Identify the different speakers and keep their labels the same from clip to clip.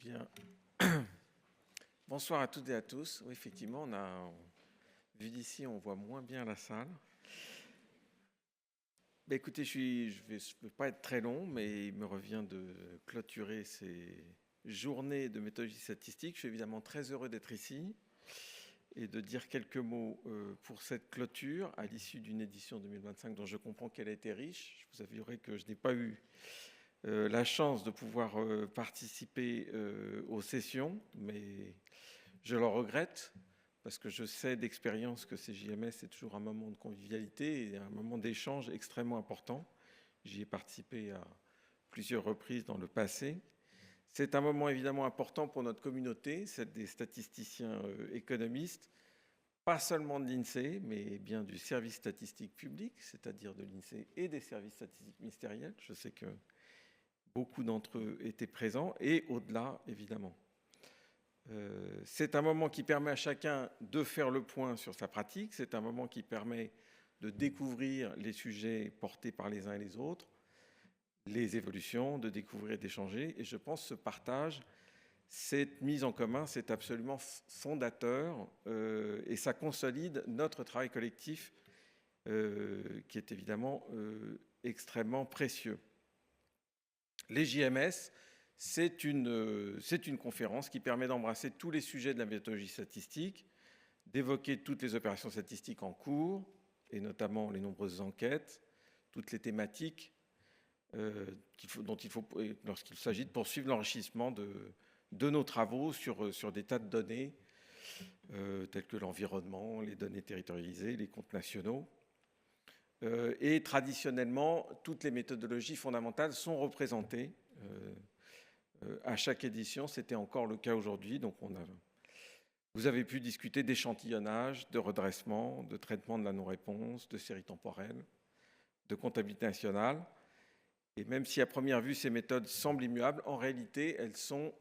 Speaker 1: Bien. Bonsoir à toutes et à tous. Oui, effectivement, vu d'ici, on voit moins bien la salle. Écoutez, je ne vais pas être très long, mais il me revient de clôturer ces journées de méthodologie statistique. Je suis évidemment très heureux d'être ici et de dire quelques mots pour cette clôture à l'issue d'une édition 2025 dont je comprends qu'elle a été riche. Je vous avouerai que je n'ai pas eu la chance de pouvoir participer aux sessions, mais je le regrette parce que je sais d'expérience que ces JMS, c'est toujours un moment de convivialité et un moment d'échange extrêmement important. J'y ai participé à plusieurs reprises dans le passé. C'est un moment évidemment important pour notre communauté, celle des statisticiens économistes, pas seulement de l'INSEE, mais bien du service statistique public, c'est-à-dire de l'INSEE et des services statistiques ministériels. Je sais que beaucoup d'entre eux étaient présents, et au-delà, évidemment. C'est un moment qui permet à chacun de faire le point sur sa pratique, c'est un moment qui permet de découvrir les sujets portés par les uns et les autres, les évolutions, de découvrir et d'échanger, et je pense que ce partage, cette mise en commun, c'est absolument fondateur, et ça consolide notre travail collectif, qui est évidemment extrêmement précieux. Les JMS, c'est une conférence qui permet d'embrasser tous les sujets de la méthodologie statistique, d'évoquer toutes les opérations statistiques en cours, et notamment les nombreuses enquêtes, toutes les thématiques dont il faut, lorsqu'il s'agit de poursuivre l'enrichissement de nos travaux sur des tas de données, telles que l'environnement, les données territorialisées, les comptes nationaux. Et traditionnellement, toutes les méthodologies fondamentales sont représentées. À chaque édition, c'était encore le cas aujourd'hui. Donc vous avez pu discuter d'échantillonnage, de redressement, de traitement de la non-réponse, de série temporelle, de comptabilité nationale. Et même si à première vue, ces méthodes semblent immuables, en réalité, elles sont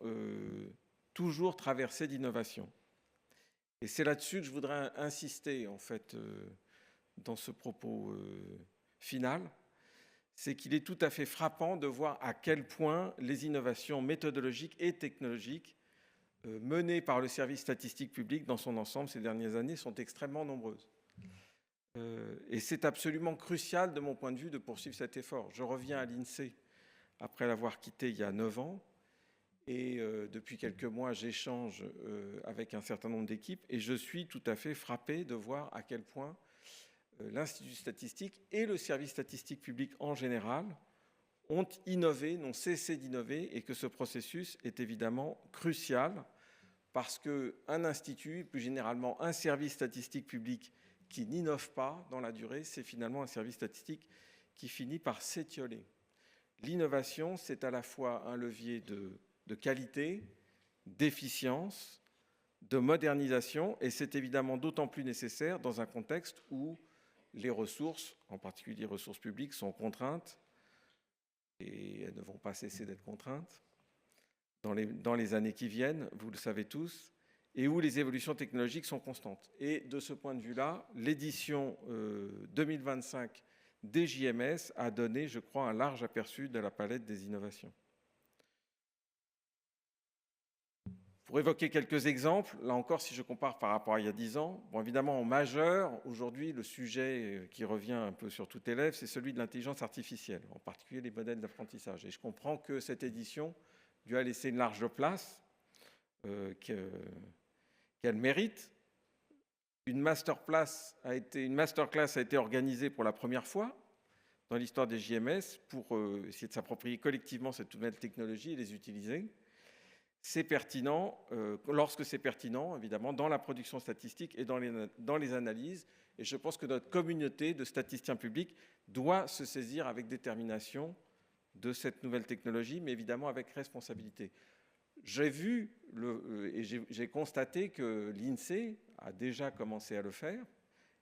Speaker 1: toujours traversées d'innovation. Et c'est là-dessus que je voudrais insister, en fait, dans ce propos final, c'est qu'il est tout à fait frappant de voir à quel point les innovations méthodologiques et technologiques menées par le service statistique public dans son ensemble ces dernières années sont extrêmement nombreuses. Et c'est absolument crucial de mon point de vue de poursuivre cet effort. Je reviens à l'INSEE après l'avoir quitté il y a 9 ans et depuis quelques mois j'échange avec un certain nombre d'équipes et je suis tout à fait frappé de voir à quel point l'Institut statistique et le service statistique public en général ont innové, n'ont cessé d'innover et que ce processus est évidemment crucial parce qu'un institut, plus généralement un service statistique public qui n'innove pas dans la durée, c'est finalement un service statistique qui finit par s'étioler. L'innovation, c'est à la fois un levier de qualité, d'efficience, de modernisation et c'est évidemment d'autant plus nécessaire dans un contexte où les ressources, en particulier les ressources publiques, sont contraintes et elles ne vont pas cesser d'être contraintes dans les années qui viennent, vous le savez tous, et où les évolutions technologiques sont constantes. Et de ce point de vue-là, l'édition 2025 des JMS a donné, je crois, un large aperçu de la palette des innovations. Pour évoquer quelques exemples, là encore, si je compare par rapport à il y a 10 ans, bon, évidemment, en majeur, aujourd'hui, le sujet qui revient un peu sur tout élève, c'est celui de l'intelligence artificielle, en particulier les modèles d'apprentissage. Et je comprends que cette édition lui a laissé une large place qu'elle mérite. Une masterclass a été organisée pour la première fois dans l'histoire des JMS pour essayer de s'approprier collectivement cette nouvelle technologie et les utiliser. C'est pertinent, lorsque c'est pertinent, évidemment, dans la production statistique et dans les analyses. Et je pense que notre communauté de statisticiens publics doit se saisir avec détermination de cette nouvelle technologie, mais évidemment avec responsabilité. J'ai vu et j'ai constaté que l'INSEE a déjà commencé à le faire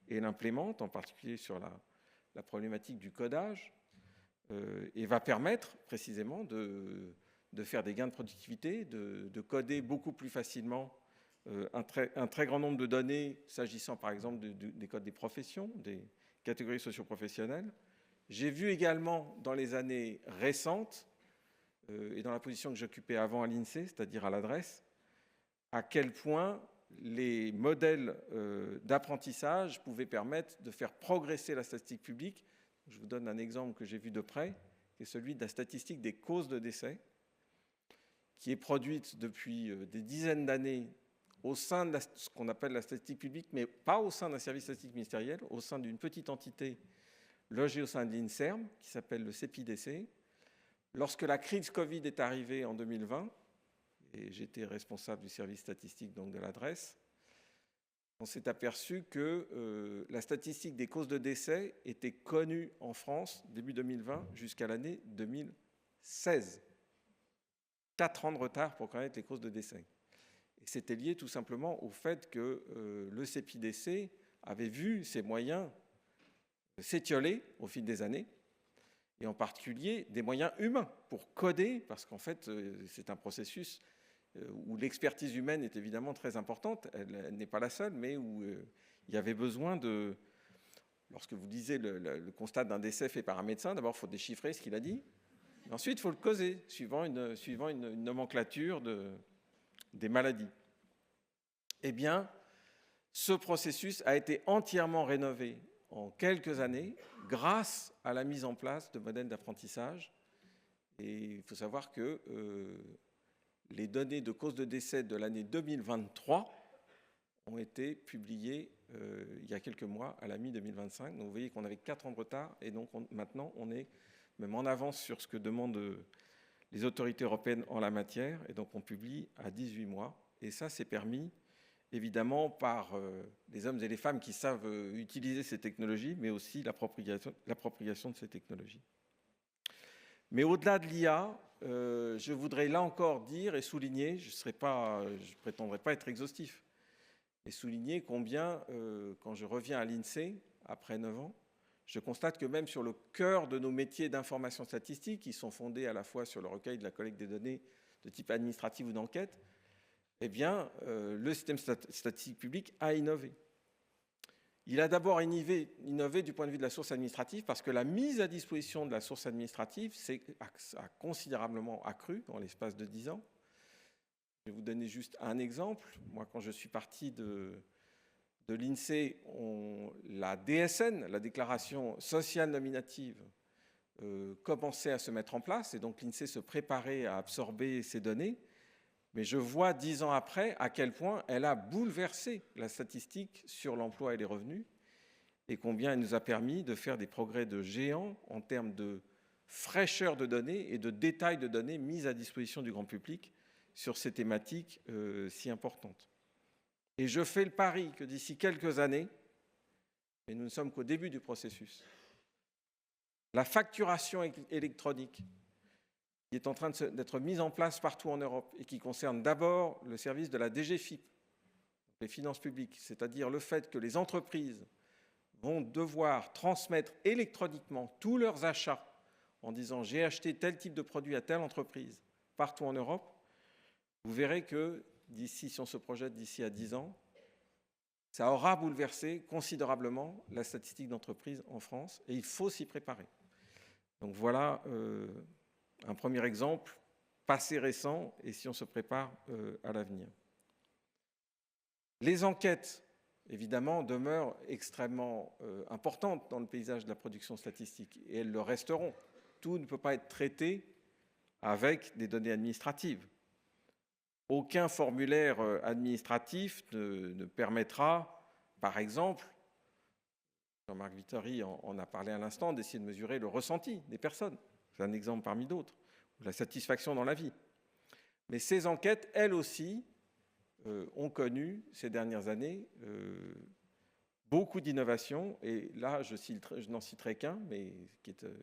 Speaker 1: et l'implémente, en particulier sur la problématique du codage, et va permettre précisément de faire des gains de productivité, de coder beaucoup plus facilement un très grand nombre de données, s'agissant par exemple des codes des professions, des catégories socio-professionnelles. J'ai vu également dans les années récentes et dans la position que j'occupais avant à l'INSEE, c'est-à-dire à l'adresse, à quel point les modèles d'apprentissage pouvaient permettre de faire progresser la statistique publique. Je vous donne un exemple que j'ai vu de près, qui est celui de la statistique des causes de décès, qui est produite depuis des dizaines d'années au sein de ce qu'on appelle la statistique publique, mais pas au sein d'un service statistique ministériel, au sein d'une petite entité logée au sein de l'INSERM, qui s'appelle le CEPIDC. Lorsque la crise Covid est arrivée en 2020, et j'étais responsable du service statistique donc de l'adresse, on s'est aperçu que la statistique des causes de décès était connue en France début 2020 jusqu'à l'année 2016. 4 ans de retard pour connaître les causes de décès. Et c'était lié tout simplement au fait que le CEPIDC avait vu ses moyens s'étioler au fil des années, et en particulier des moyens humains pour coder, parce qu'en fait, c'est un processus où l'expertise humaine est évidemment très importante, elle n'est pas la seule, mais où il y avait besoin de... Lorsque vous lisez le constat d'un décès fait par un médecin, d'abord il faut déchiffrer ce qu'il a dit, et ensuite il faut le causer, suivant une nomenclature des maladies. Eh bien, ce processus a été entièrement rénové en quelques années grâce à la mise en place de modèles d'apprentissage. Et il faut savoir que les données de cause de décès de l'année 2023 ont été publiées il y a quelques mois, à la mi-2025. Donc vous voyez qu'on avait 4 ans de retard, et donc maintenant on est même en avance sur ce que demandent les autorités européennes en la matière, et donc on publie à 18 mois. Et ça, c'est permis évidemment par les hommes et les femmes qui savent utiliser ces technologies, mais aussi l'appropriation de ces technologies. Mais au-delà de l'IA, je voudrais là encore dire et souligner, je ne prétendrai pas être exhaustif, et souligner combien, quand je reviens à l'INSEE, après 9 ans, je constate que même sur le cœur de nos métiers d'information statistique, qui sont fondés à la fois sur le recueil de la collecte des données de type administratif ou d'enquête, eh bien, le système statistique public a innové. Il a d'abord innové du point de vue de la source administrative, parce que la mise à disposition de la source administrative a considérablement accru dans l'espace de 10 ans. Je vais vous donner juste un exemple. Moi, quand je suis parti de l'INSEE, la DSN, la déclaration sociale nominative, commençait à se mettre en place, et donc l'INSEE se préparait à absorber ces données. Mais je vois 10 ans après à quel point elle a bouleversé la statistique sur l'emploi et les revenus, et combien elle nous a permis de faire des progrès de géants en termes de fraîcheur de données et de détails de données mises à disposition du grand public sur ces thématiques si importantes. Et je fais le pari que d'ici quelques années, et nous ne sommes qu'au début du processus, la facturation électronique qui est en train d'être mise en place partout en Europe et qui concerne d'abord le service de la DGFiP, les finances publiques, c'est-à-dire le fait que les entreprises vont devoir transmettre électroniquement tous leurs achats en disant « j'ai acheté tel type de produit à telle entreprise partout en Europe », vous verrez que d'ici, si on se projette d'ici à 10 ans, ça aura bouleversé considérablement la statistique d'entreprise en France, et il faut s'y préparer. Donc voilà un premier exemple, passé récent, et si on se prépare à l'avenir. Les enquêtes, évidemment, demeurent extrêmement importantes dans le paysage de la production statistique, et elles le resteront. Tout ne peut pas être traité avec des données administratives. Aucun formulaire administratif ne permettra, par exemple, Jean-Marc Vittori en a parlé à l'instant, d'essayer de mesurer le ressenti des personnes. C'est un exemple parmi d'autres, ou la satisfaction dans la vie. Mais ces enquêtes, elles aussi, ont connu ces dernières années beaucoup d'innovations. Et là, je n'en citerai qu'un, mais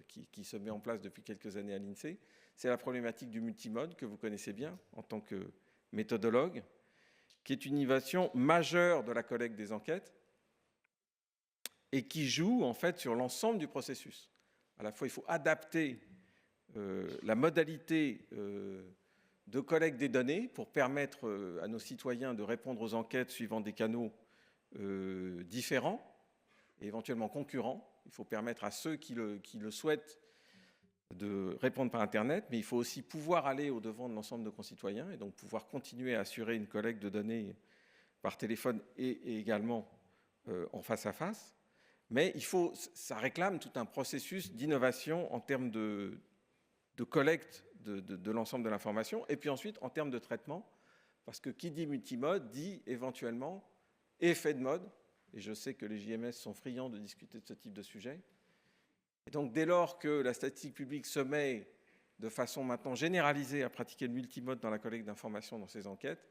Speaker 1: qui se met en place depuis quelques années à l'INSEE. C'est la problématique du multimode, que vous connaissez bien en tant que méthodologue, qui est une innovation majeure de la collecte des enquêtes et qui joue en fait sur l'ensemble du processus. À la fois, il faut adapter la modalité de collecte des données pour permettre à nos citoyens de répondre aux enquêtes suivant des canaux différents et éventuellement concurrents. Il faut permettre à ceux qui le souhaitent de répondre par Internet, mais il faut aussi pouvoir aller au-devant de l'ensemble de nos concitoyens et donc pouvoir continuer à assurer une collecte de données par téléphone et également en face à face. Mais ça réclame tout un processus d'innovation en termes de collecte de l'ensemble de l'information et puis ensuite en termes de traitement, parce que qui dit multimode dit éventuellement effet de mode, et je sais que les JMS sont friands de discuter de ce type de sujet. Et donc, dès lors que la statistique publique se met de façon maintenant généralisée à pratiquer le multimode dans la collecte d'informations dans ses enquêtes,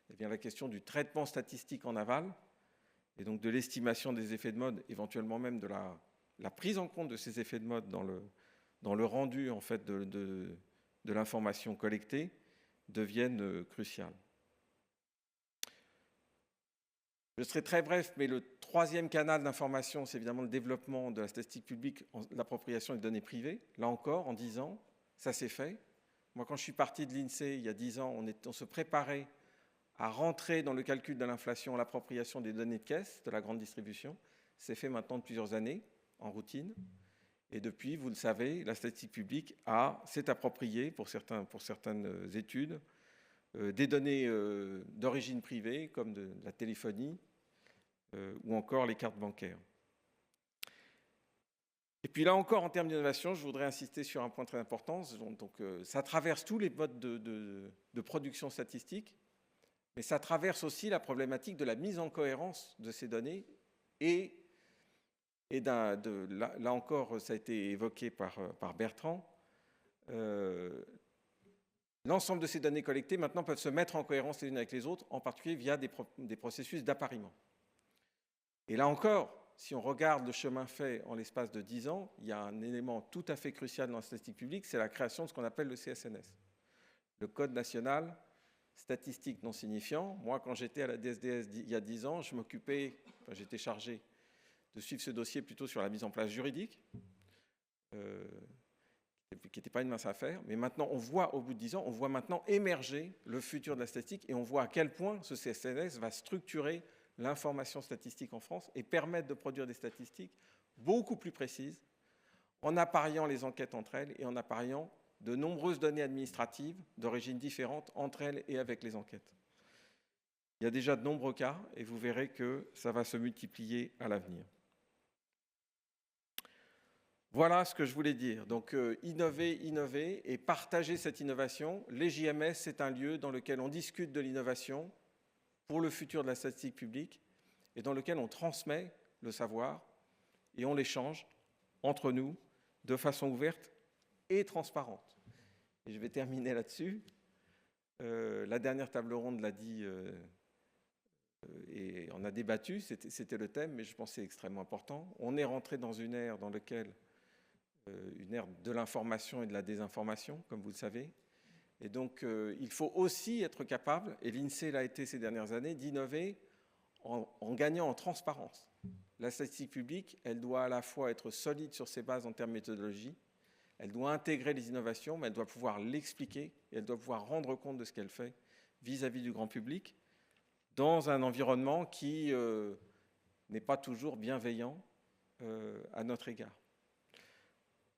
Speaker 1: eh bien, la question du traitement statistique en aval, et donc de l'estimation des effets de mode, éventuellement même de la prise en compte de ces effets de mode dans le rendu en fait, de l'information collectée, deviennent cruciales. Je serai très bref, mais le troisième canal d'information, c'est évidemment le développement de la statistique publique, l'appropriation des données privées. Là encore, en 10 ans, ça s'est fait. Moi, quand je suis parti de l'INSEE, il y a 10 ans, on se préparait à rentrer dans le calcul de l'inflation l'appropriation des données de caisse de la grande distribution. C'est fait maintenant de plusieurs années, en routine. Et depuis, vous le savez, la statistique publique s'est appropriée, pour certaines études, des données d'origine privée, comme de la téléphonie, ou encore les cartes bancaires. Et puis là encore, en termes d'innovation, je voudrais insister sur un point très important. Donc, ça traverse tous les modes de production statistique, mais ça traverse aussi la problématique de la mise en cohérence de ces données. Et là encore, ça a été évoqué par Bertrand, l'ensemble de ces données collectées maintenant peuvent se mettre en cohérence les unes avec les autres, en particulier via des processus d'appariement. Et là encore, si on regarde le chemin fait en l'espace de 10 ans, il y a un élément tout à fait crucial dans la statistique publique, c'est la création de ce qu'on appelle le CSNS, le Code national statistique non signifiant. Moi, quand j'étais à la DSDS il y a 10 ans, j'étais chargé de suivre ce dossier plutôt sur la mise en place juridique, qui n'était pas une mince affaire. Mais maintenant, on voit, au bout de 10 ans, on voit maintenant émerger le futur de la statistique et on voit à quel point ce CSNS va structurer l'information statistique en France et permettre de produire des statistiques beaucoup plus précises en appariant les enquêtes entre elles et en appariant de nombreuses données administratives d'origine différente entre elles et avec les enquêtes. Il y a déjà de nombreux cas et vous verrez que ça va se multiplier à l'avenir. Voilà ce que je voulais dire. Donc, innover et partager cette innovation. Les JMS, c'est un lieu dans lequel on discute de l'innovation pour le futur de la statistique publique et dans lequel on transmet le savoir et on l'échange entre nous de façon ouverte et transparente. Et je vais terminer là-dessus. La dernière table ronde l'a dit et on a débattu, c'était le thème, mais je pense que c'est extrêmement important. On est rentré dans une ère dans laquelle une ère de l'information et de la désinformation, comme vous le savez. Et donc, il faut aussi être capable, et l'INSEE l'a été ces dernières années, d'innover en gagnant en transparence. La statistique publique, elle doit à la fois être solide sur ses bases en termes de méthodologie, elle doit intégrer les innovations, mais elle doit pouvoir l'expliquer, et elle doit pouvoir rendre compte de ce qu'elle fait vis-à-vis du grand public, dans un environnement qui n'est pas toujours bienveillant à notre égard.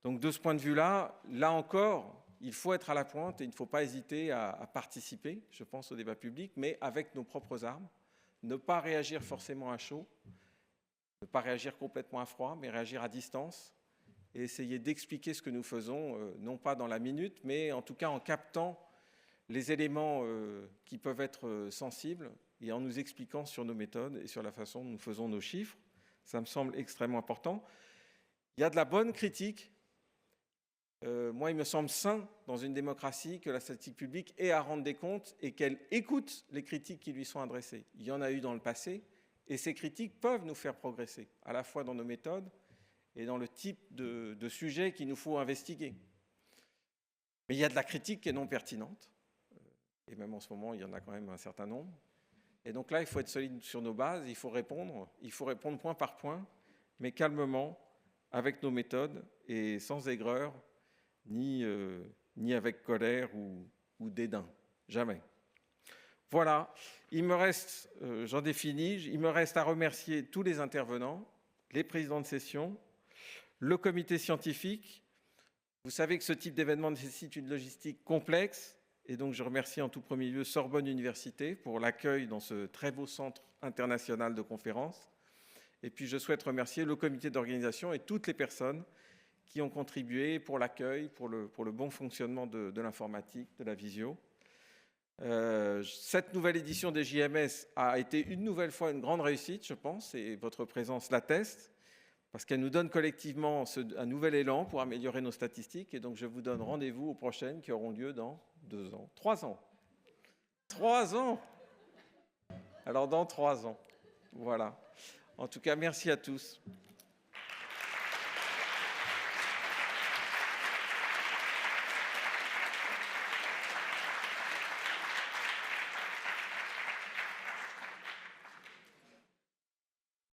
Speaker 1: Donc de ce point de vue-là, là encore, il faut être à la pointe et il ne faut pas hésiter à participer, je pense, au débat public, mais avec nos propres armes, ne pas réagir forcément à chaud, ne pas réagir complètement à froid, mais réagir à distance et essayer d'expliquer ce que nous faisons, non pas dans la minute, mais en tout cas en captant les éléments qui peuvent être sensibles et en nous expliquant sur nos méthodes et sur la façon dont nous faisons nos chiffres. Ça me semble extrêmement important. Il y a de la bonne critique. Moi, il me semble sain dans une démocratie que la statistique publique ait à rendre des comptes et qu'elle écoute les critiques qui lui sont adressées. Il y en a eu dans le passé et ces critiques peuvent nous faire progresser, à la fois dans nos méthodes et dans le type de sujet qu'il nous faut investiguer. Mais il y a de la critique qui est non pertinente, et même en ce moment, il y en a quand même un certain nombre. Et donc là, il faut être solide sur nos bases, il faut répondre point par point, mais calmement, avec nos méthodes et sans aigreur, ni avec colère ou dédain. Jamais. Voilà. Il me reste, j'en ai fini, il me reste à remercier tous les intervenants, les présidents de session, le comité scientifique, Vous savez que ce type d'événement nécessite une logistique complexe, et donc je remercie en tout premier lieu Sorbonne Université pour l'accueil dans ce très beau centre international de conférences. Et puis je souhaite remercier le comité d'organisation et toutes les personnes qui ont contribué pour l'accueil, pour le bon fonctionnement de l'informatique, de la visio. Cette nouvelle édition des JMS a été une nouvelle fois une grande réussite, je pense, et votre présence l'atteste, parce qu'elle nous donne collectivement un nouvel élan pour améliorer nos statistiques. Et donc, je vous donne rendez-vous aux prochaines qui auront lieu dans 2 ans. 3 ans. 3 ans. Alors, dans 3 ans. Voilà. En tout cas, merci à tous.